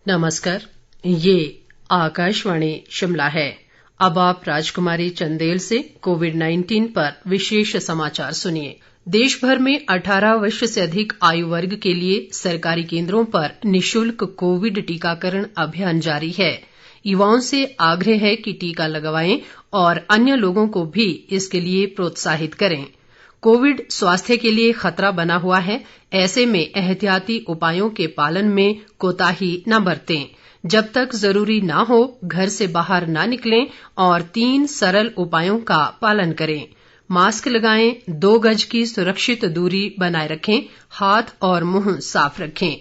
नमस्कार, ये आकाशवाणी शिमला है। अब आप राजकुमारी चंदेल से कोविड-19 पर विशेष समाचार सुनिए। देश भर में 18 वर्ष से अधिक आयु वर्ग के लिए सरकारी केंद्रों पर निशुल्क कोविड टीकाकरण अभियान जारी है। युवाओं से आग्रह है कि टीका लगवाएं और अन्य लोगों को भी इसके लिए प्रोत्साहित करें। कोविड स्वास्थ्य के लिए खतरा बना हुआ है, ऐसे में एहतियाती उपायों के पालन में कोताही न बरतें। जब तक जरूरी न हो घर से बाहर न निकलें और 3 सरल उपायों का पालन करें। मास्क लगाएं, 2 गज की सुरक्षित दूरी बनाए रखें, हाथ और मुंह साफ रखें।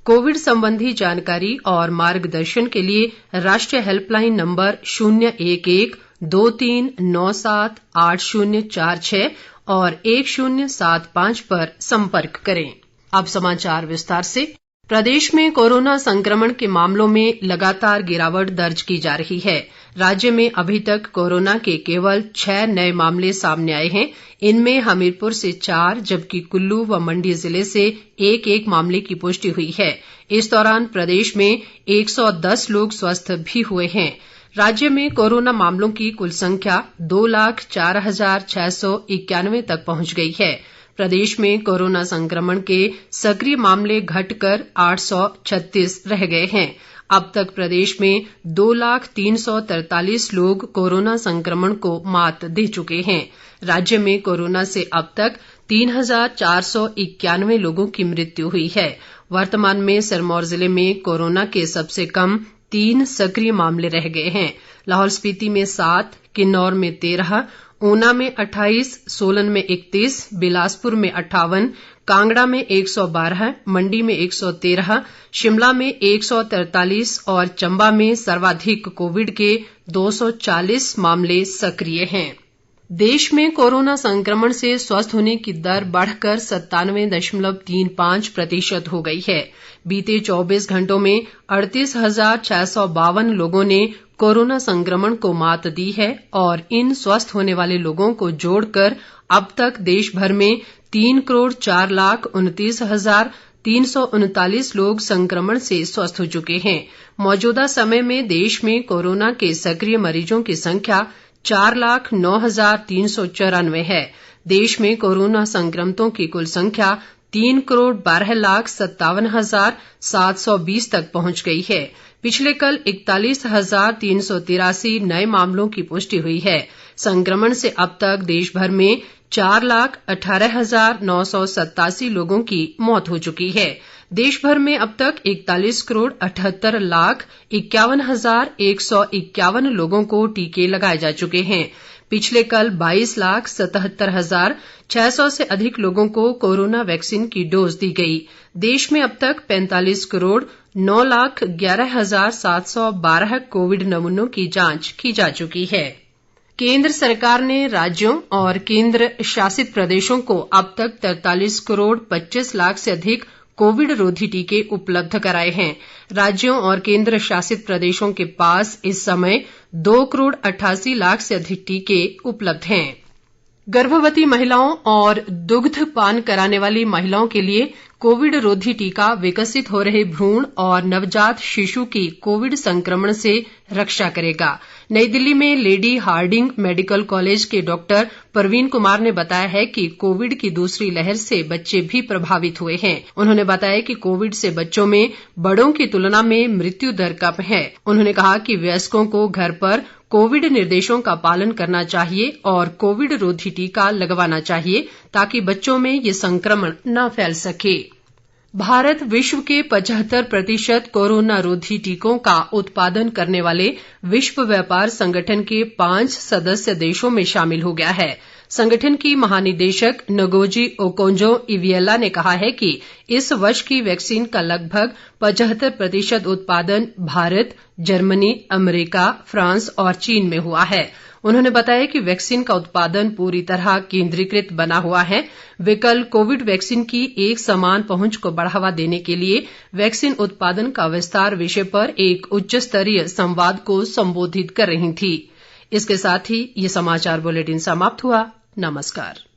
कोविड संबंधी जानकारी और मार्गदर्शन के लिए राष्ट्रीय हेल्पलाइन नंबर 011 23 97 8046 और 1075 पर संपर्क करें। अब समाचार विस्तार से। प्रदेश में कोरोना संक्रमण के मामलों में लगातार गिरावट दर्ज की जा रही है। राज्य में अभी तक कोरोना के केवल 6 नए मामले सामने आए हैं। इनमें हमीरपुर से 4 जबकि कुल्लू व मंडी जिले से एक मामले की पुष्टि हुई है। इस दौरान प्रदेश में 110 लोग स्वस्थ भी हुए हैं। राज्य में कोरोना मामलों की कुल संख्या 2,04,691 तक पहुंच गई है। प्रदेश में कोरोना संक्रमण के सक्रिय मामले घटकर 836 रह गए हैं। अब तक प्रदेश में 2,03,43 लोग कोरोना संक्रमण को मात दे चुके हैं। राज्य में कोरोना से अब तक 3,491 लोगों की मृत्यु हुई है। वर्तमान में सिरमौर जिले में कोरोना के सबसे कम 3 सक्रिय मामले रह गए हैं। लाहौल स्पीति में 7, किन्नौर में 13, ऊना में 28, सोलन में 31, बिलासपुर में 58, कांगड़ा में 112, मंडी में 113, शिमला में 143 और चंबा में सर्वाधिक कोविड के 240 मामले सक्रिय हैं। देश में कोरोना संक्रमण से स्वस्थ होने की दर बढ़कर 97.35% हो गई है। बीते 24 घंटों में 38,652 लोगों ने कोरोना संक्रमण को मात दी है और इन स्वस्थ होने वाले लोगों को जोड़कर अब तक देश भर में 3,04,29,339 लोग संक्रमण से स्वस्थ हो चुके हैं। मौजूदा समय में देश में कोरोना के सक्रिय मरीजों की संख्या 4,09,394 है। देश में कोरोना संक्रमितों की कुल संख्या 3,12,57,720 तक पहुंच गई है। पिछले कल 41,383 नए मामलों की पुष्टि हुई है। संक्रमण से अब तक देश भर में 4,18,987 लोगों की मौत हो चुकी है। देश भर में अब तक 41,78,51,151 लोगों को टीके लगाए जा चुके हैं। पिछले कल 22,77,600 से अधिक लोगों को कोरोना वैक्सीन की डोज दी गई। देश में अब तक 45,09,11,712 कोविड नमूनों की जांच की जा चुकी है। केंद्र सरकार ने राज्यों और केंद्र शासित प्रदेशों को अब तक 43,25,00,000 से अधिक कोविड रोधी टीके उपलब्ध कराए हैं। राज्यों और केंद्र शासित प्रदेशों के पास इस समय 2,88,00,000 से अधिक टीके उपलब्ध हैं। गर्भवती महिलाओं और दुग्ध पान कराने वाली महिलाओं के लिए कोविड रोधी टीका विकसित हो रहे भ्रूण और नवजात शिशु की कोविड संक्रमण से रक्षा करेगा। नई दिल्ली में लेडी हार्डिंग मेडिकल कॉलेज के डॉक्टर परवीन कुमार ने बताया है कि कोविड की दूसरी लहर से बच्चे भी प्रभावित हुए हैं। उन्होंने बताया कि कोविड से बच्चों में बड़ों की तुलना में मृत्यु दर कम है। उन्होंने कहा कि वयस्कों को घर पर कोविड निर्देशों का पालन करना चाहिए और कोविड रोधी टीका लगवाना चाहिए ताकि बच्चों में ये संक्रमण न फैल सके। भारत विश्व के 75% कोरोना रोधी टीकों का उत्पादन करने वाले विश्व व्यापार संगठन के 5 सदस्य देशों में शामिल हो गया है। संगठन की महानिदेशक नगोजी ओकोंजो-इवियला ने कहा है कि इस वर्ष की वैक्सीन का लगभग 75% उत्पादन भारत, जर्मनी, अमेरिका, फ्रांस और चीन में हुआ है। उन्होंने बताया कि वैक्सीन का उत्पादन पूरी तरह केंद्रीकृत बना हुआ है। वे कल कोविड वैक्सीन की एक समान पहुंच को बढ़ावा देने के लिए वैक्सीन उत्पादन का विस्तार विषय पर एक उच्च स्तरीय संवाद को संबोधित कर रही थी। इसके साथ ही ये समाचार बुलेटिन समाप्त हुआ। नमस्कार।